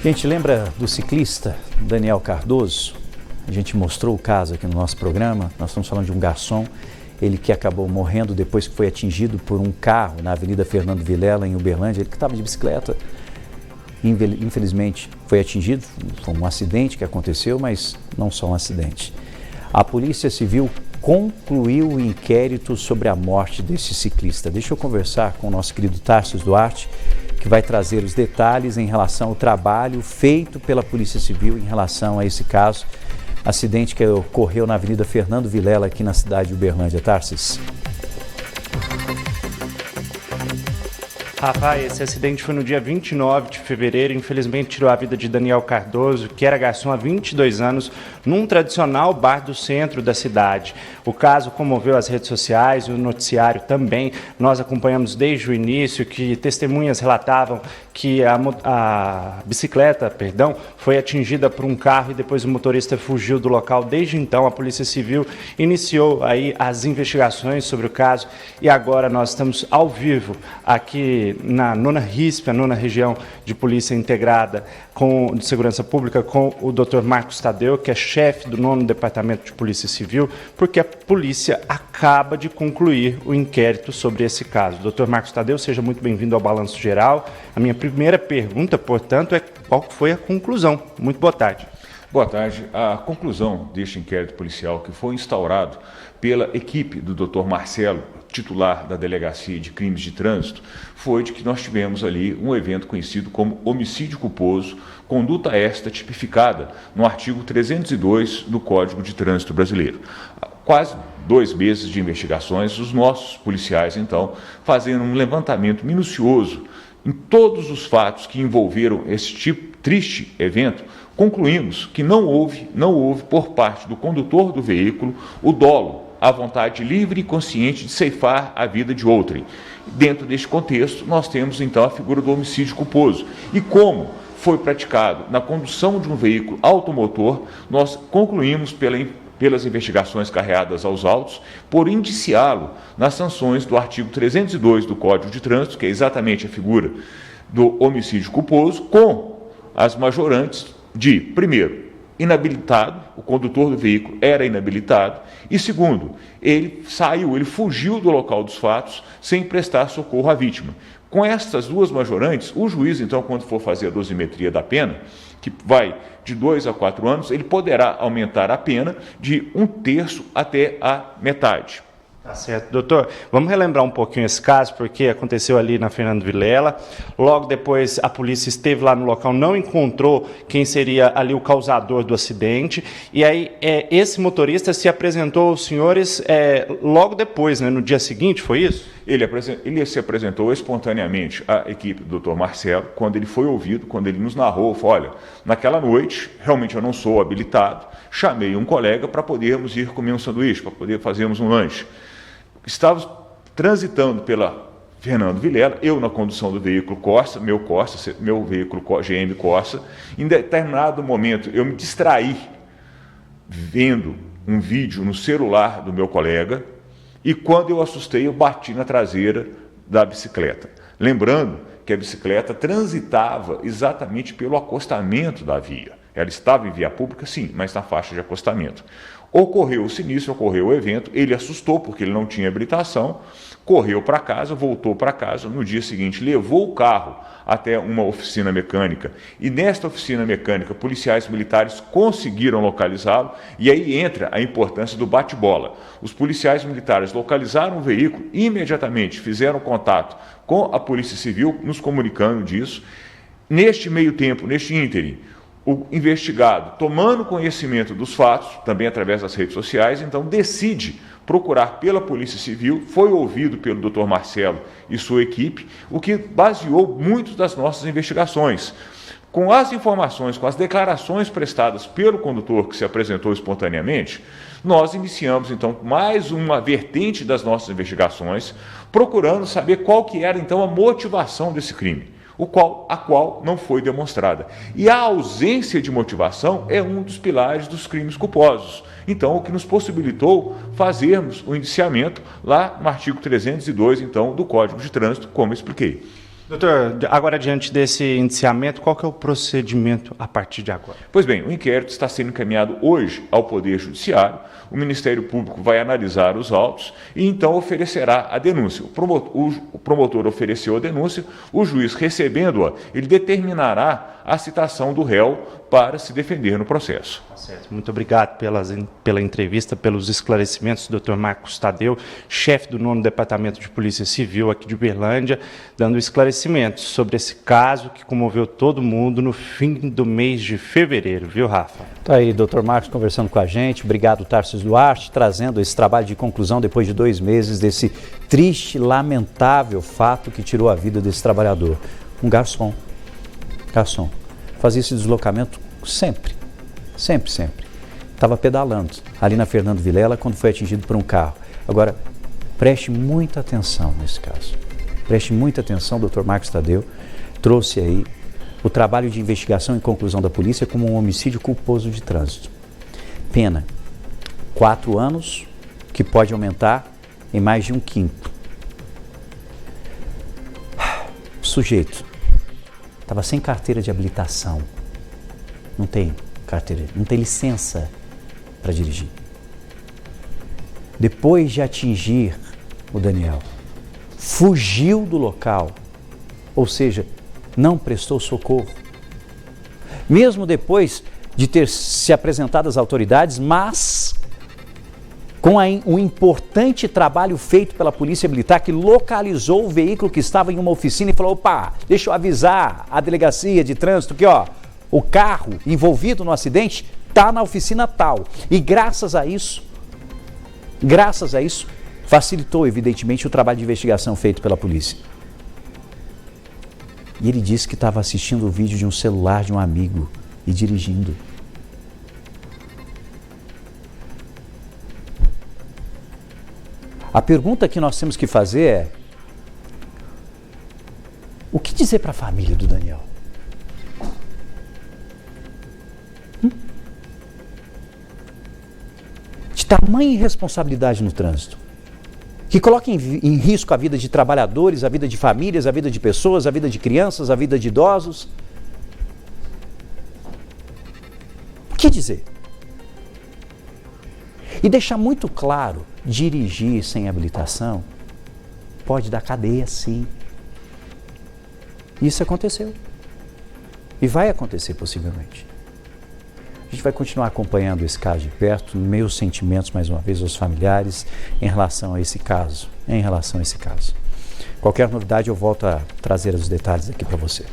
Gente, lembra do ciclista Daniel Cardoso? A gente mostrou o caso aqui no nosso programa. Nós estamos falando de um garçom, ele que acabou morrendo depois que foi atingido por um carro na Avenida Fernando Vilela, em Uberlândia. Ele que estava de bicicleta, infelizmente foi atingido. Foi um acidente que aconteceu, mas não só um acidente. A Polícia Civil concluiu o inquérito sobre a morte desse ciclista. Deixa eu conversar com o nosso querido Tarcísio Duarte, que vai trazer os detalhes em relação ao trabalho feito pela Polícia Civil em relação a esse caso, acidente que ocorreu na Avenida Fernando Vilela, aqui na cidade de Uberlândia. Tarcísio. Rafa, esse acidente foi no dia 29 de fevereiro, infelizmente tirou a vida de Daniel Cardoso, que era garçom há 22 anos, num tradicional bar do centro da cidade. O caso comoveu as redes sociais, o noticiário também. Nós acompanhamos desde o início que testemunhas relatavam que a bicicleta, foi atingida por um carro e depois o motorista fugiu do local. Desde então, a Polícia Civil iniciou aí as investigações sobre o caso e agora nós estamos ao vivo aqui na 9ª RISP, a 9ª Região de Polícia Integrada de Segurança Pública, com o Dr. Marcos Tadeu, que é chefe do 9º Departamento de Polícia Civil, porque a polícia acaba de concluir o inquérito sobre esse caso. Dr. Marcos Tadeu, seja muito bem-vindo ao Balanço Geral. A minha primeira pergunta, portanto, é qual foi a conclusão? Muito boa tarde. Boa tarde. A conclusão deste inquérito policial, que foi instaurado pela equipe do Dr. Marcelo, titular da Delegacia de Crimes de Trânsito, foi de que nós tivemos ali um evento conhecido como homicídio culposo, conduta esta tipificada no artigo 302 do Código de Trânsito Brasileiro. Quase 2 meses de investigações, os nossos policiais, então, fazendo um levantamento minucioso em todos os fatos que envolveram esse tipo triste evento, concluímos que não houve por parte do condutor do veículo o dolo, a vontade livre e consciente de ceifar a vida de outrem. Dentro deste contexto, nós temos então a figura do homicídio culposo. E como foi praticado na condução de um veículo automotor, nós concluímos pelas investigações carreadas aos autos, por indiciá-lo nas sanções do artigo 302 do Código de Trânsito, que é exatamente a figura do homicídio culposo, com as majorantes de, primeiro, inabilitado, o condutor do veículo era inabilitado, e segundo, ele fugiu do local dos fatos sem prestar socorro à vítima. Com estas duas majorantes, o juiz, então, quando for fazer a dosimetria da pena, que vai de 2 a 4 anos, ele poderá aumentar a pena de 1/3 até a metade. Tá certo, doutor. Vamos relembrar um pouquinho esse caso, porque aconteceu ali na Fernando Vilela. Logo depois, a polícia esteve lá no local, não encontrou quem seria ali o causador do acidente. E aí, esse motorista se apresentou aos senhores logo depois, né, no dia seguinte, foi isso? Ele se apresentou espontaneamente à equipe do Dr. Marcelo, quando ele foi ouvido, quando ele nos narrou, falou: olha, naquela noite, realmente eu não sou habilitado, chamei um colega para podermos ir comer um sanduíche, para poder fazermos um lanche. Estávamos transitando pela Fernando Vilela, eu na condução do veículo Corsa, meu veículo GM Corsa. Em determinado momento eu me distraí vendo um vídeo no celular do meu colega e quando eu assustei eu bati na traseira da bicicleta. Lembrando que a bicicleta transitava exatamente pelo acostamento da via. Ela estava em via pública, sim, mas na faixa de acostamento. Ocorreu o sinistro, ocorreu o evento, ele assustou porque ele não tinha habilitação, correu para casa, voltou para casa, no dia seguinte levou o carro até uma oficina mecânica e nesta oficina mecânica policiais militares conseguiram localizá-lo e aí entra a importância do bate-bola. Os policiais militares localizaram o veículo e imediatamente fizeram contato com a Polícia Civil, nos comunicando disso. Neste meio tempo, neste ínterim, o investigado, tomando conhecimento dos fatos, também através das redes sociais, então decide procurar pela Polícia Civil, foi ouvido pelo Dr. Marcelo e sua equipe, o que baseou muitas das nossas investigações. Com as informações, com as declarações prestadas pelo condutor que se apresentou espontaneamente, nós iniciamos então mais uma vertente das nossas investigações, procurando saber qual que era então a motivação desse crime. A qual não foi demonstrada. E a ausência de motivação é um dos pilares dos crimes culposos. Então, o que nos possibilitou fazermos o indiciamento lá no artigo 302, então, do Código de Trânsito, como eu expliquei. Doutor, agora diante desse indiciamento, qual que é o procedimento a partir de agora? Pois bem, o inquérito está sendo encaminhado hoje ao Poder Judiciário, o Ministério Público vai analisar os autos e então oferecerá a denúncia. O promotor ofereceu a denúncia, o juiz recebendo-a, ele determinará a citação do réu para se defender no processo. Certo. Muito obrigado pela entrevista, pelos esclarecimentos, doutor Marcos Tadeu, chefe do 9º Departamento de Polícia Civil aqui de Uberlândia, dando esclarecimentos sobre esse caso que comoveu todo mundo no fim do mês de fevereiro, viu, Rafa? Tá aí, doutor Marcos conversando com a gente. Obrigado, Tarcísio Duarte, trazendo esse trabalho de conclusão depois de 2 meses desse triste, lamentável fato que tirou a vida desse trabalhador. Um garçom. Fazia esse deslocamento sempre. Estava pedalando ali na Fernando Vilela quando foi atingido por um carro. Agora, preste muita atenção nesse caso. Preste muita atenção, doutor Marcos Tadeu trouxe aí o trabalho de investigação e conclusão da polícia como um homicídio culposo de trânsito. Pena, 4 anos, que pode aumentar em mais de 1/5. O sujeito estava sem carteira de habilitação. Não tem carteira, não tem licença para dirigir. Depois de atingir o Daniel, fugiu do local, ou seja, não prestou socorro. Mesmo depois de ter se apresentado às autoridades, mas com um importante trabalho feito pela Polícia Militar, que localizou o veículo que estava em uma oficina e falou: opa, deixa eu avisar a delegacia de trânsito que, o carro envolvido no acidente está na oficina tal. E graças a isso, facilitou evidentemente o trabalho de investigação feito pela polícia. E ele disse que estava assistindo o vídeo de um celular de um amigo e dirigindo. A pergunta que nós temos que fazer é: o que dizer para a família do Daniel? De tamanha irresponsabilidade no trânsito, que coloca em risco a vida de trabalhadores, a vida de famílias, a vida de pessoas, a vida de crianças, a vida de idosos. O que dizer? E deixar muito claro, dirigir sem habilitação pode dar cadeia, sim. Isso aconteceu. E vai acontecer possivelmente. A gente vai continuar acompanhando esse caso de perto. Meus sentimentos, mais uma vez, aos familiares em relação a esse caso. Qualquer novidade eu volto a trazer os detalhes aqui para você.